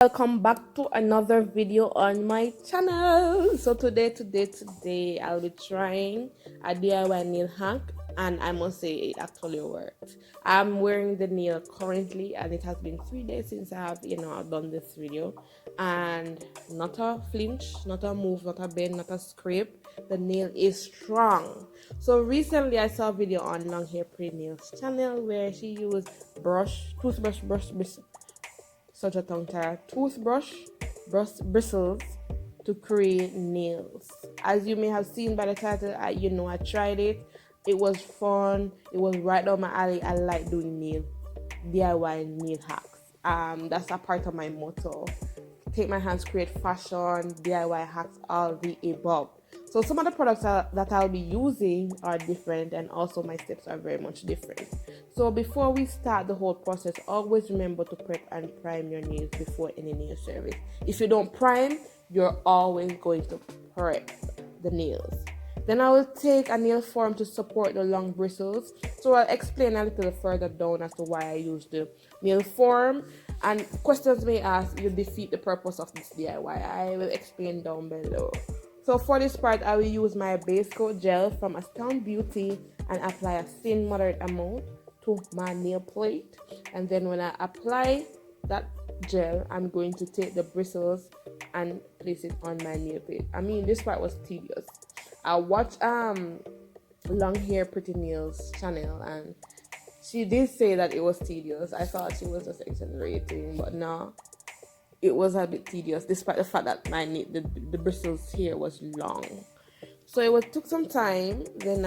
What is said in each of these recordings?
Welcome back to another video on my channel. So today I'll be trying a DIY nail hack, and I must say it actually worked. I'm wearing the nail currently, and it has been 3 days since I've done this video, and not a flinch, not a move, not a bend, not a scrape. The nail is strong. So recently I saw a video on longhairprettynails channel where she used such a tongue tie, toothbrush, bristles to create nails. As you may have seen by the title, I tried it. It was fun. It was right down my alley. I like doing DIY nail hacks. That's a part of my motto. Take my hands, create fashion, DIY hacks, all the above. So some of the products that I'll be using are different, and also my steps are very much different. So before we start the whole process, always remember to prep and prime your nails before any nail service. If you don't prime, you're always going to prep the nails. Then I will take a nail form to support the long bristles. So I'll explain a little further down as to why I use the nail form. And questions may ask, you defeat the purpose of this DIY. I will explain down below. So for this part, I will use my base coat gel from Astound Beauty and apply a thin moderate amount to my nail plate. And then when I apply that gel, I'm going to take the bristles and place it on my nail plate. I mean, this part was tedious. I watched longhairprettynails channel, and she did say that it was tedious. I thought she was just exaggerating, but no, it was a bit tedious, despite the fact that the bristles here was long. So took some time. Then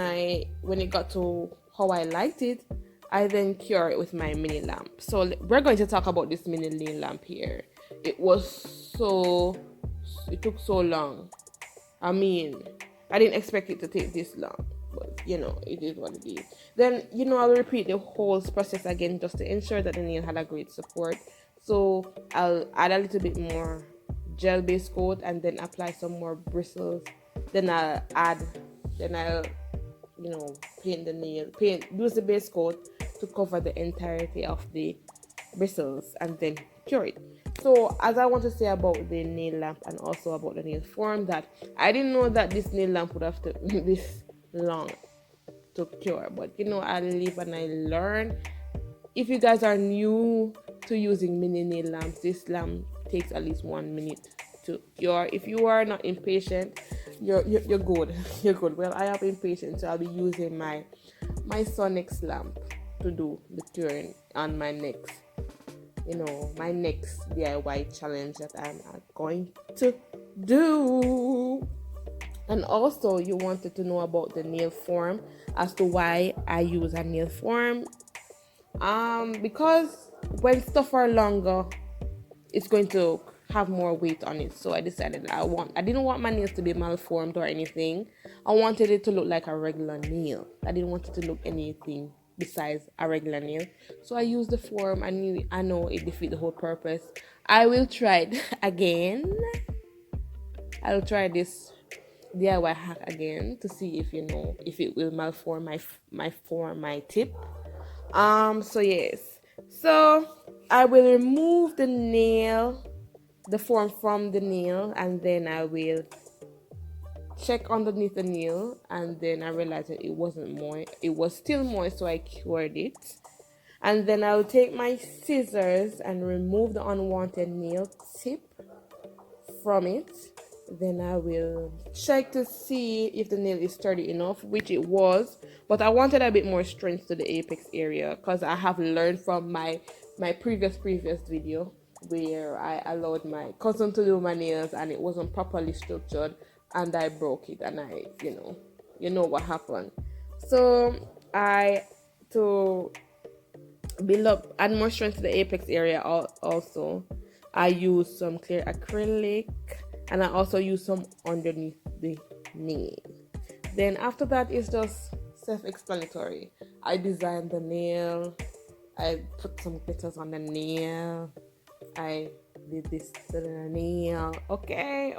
when it got to how I liked it, I then cure it with my mini lamp. So we're going to talk about this mini nail lamp here. It took so long. I mean, I didn't expect it to take this long, but it is what it is. Then I will repeat the whole process again just to ensure that the nail had a great support. So I'll add a little bit more gel base coat and then apply some more bristles. Then I'll paint the nail, use the base coat to cover the entirety of the bristles and then cure it. So as I want to say about the nail lamp and also about the nail form, that I didn't know that this nail lamp would have taken this long to cure, but I live and I learn. If you guys are new to using mini nail lamps, this lamp takes at least 1 minute to cure. If you are not impatient, you're good. You're good. Well, I am impatient, so I'll be using my Sonic's lamp to do the curing on my next DIY challenge that I'm going to do. And also, you wanted to know about the nail form, as to why I use a nail form. Because when stuff are longer, it's going to have more weight on it. So I decided I didn't want my nails to be malformed or anything. I wanted it to look like a regular nail. I didn't want it to look anything besides a regular nail. So I used the form. I know it defeats the whole purpose. I will try it again. I'll try this DIY hack again to see if it will malform my tip. So yes. So I will remove the form from the nail, and then I will check underneath the nail, and then I realized that it wasn't moist. It was still moist, so I cured it. And then I will take my scissors and remove the unwanted nail tip from it. Then I will check to see if the nail is sturdy enough, which it was, but I wanted a bit more strength to the apex area, because I have learned from my previous video where I allowed my cousin to do my nails and it wasn't properly structured, and I broke it, and you know what happened. So to build up, add more strength to the apex area, also I use some clear acrylic, and I also use some underneath the nail. Then after that, it's just self-explanatory. I designed the nail, I put some glitters on the nail, I did this to the nail. Okay.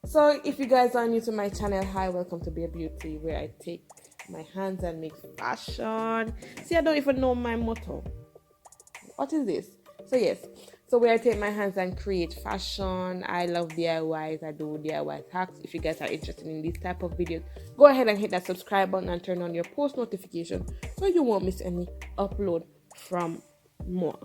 So if you guys are new to my channel, hi, welcome to Bare Beauty, where I take my hands and make fashion. See, I don't even know my motto. What is this? So yes, So where I take my hands and create fashion. I love DIYs. I do DIY hacks. If you guys are interested in this type of videos, go ahead and hit that subscribe button and turn on your post notification so you won't miss any upload from more.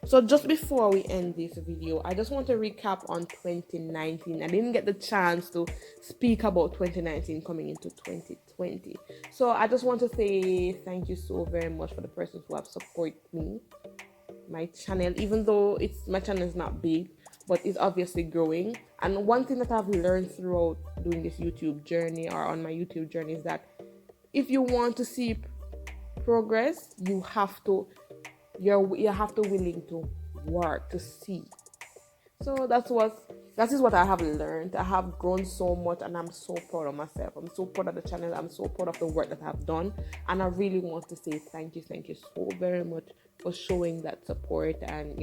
So just before we end this video, I just want to recap on 2019. I didn't get the chance to speak about 2019 coming into 2020. So I just want to say thank you so very much for the persons who have supported me, my channel, even though my channel is not big, but it's obviously growing. And one thing that I've learned throughout doing this YouTube journey, or on my YouTube journey, is that if you want to see progress, you have to willing to work to see. So that is what I have learned. I have grown so much, and I'm so proud of myself. I'm so proud of the channel. I'm so proud of the work that I've done, and I really want to say thank you so very much for showing that support and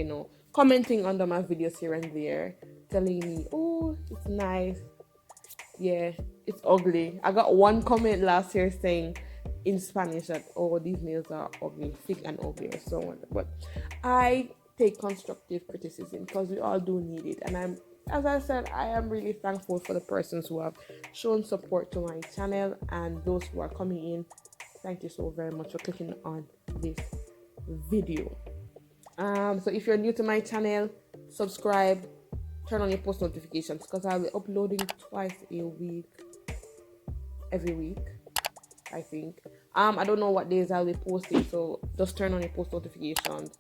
commenting under my videos here and there, telling me, oh, it's nice, yeah, it's ugly. I got one comment last year saying in Spanish that, oh, these nails are ugly, thick and ugly, or so on. But I take constructive criticism because we all do need it. And as I said, I am really thankful for the persons who have shown support to my channel and those who are coming in. Thank you so very much for clicking on this video. So if you're new to my channel, subscribe, turn on your post notifications, because I'll be uploading twice a week, every week, I think. I don't know what days I'll be posting, so just turn on your post notifications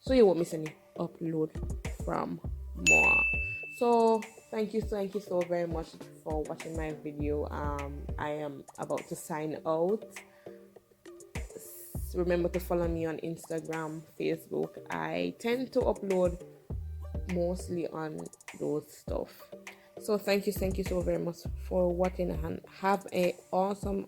so you won't miss any upload from more. So thank you so very much for watching my video. I am about to sign out. Remember to follow me on Instagram, Facebook. I tend to upload mostly on those stuff. So thank you so very much for watching, and have a awesome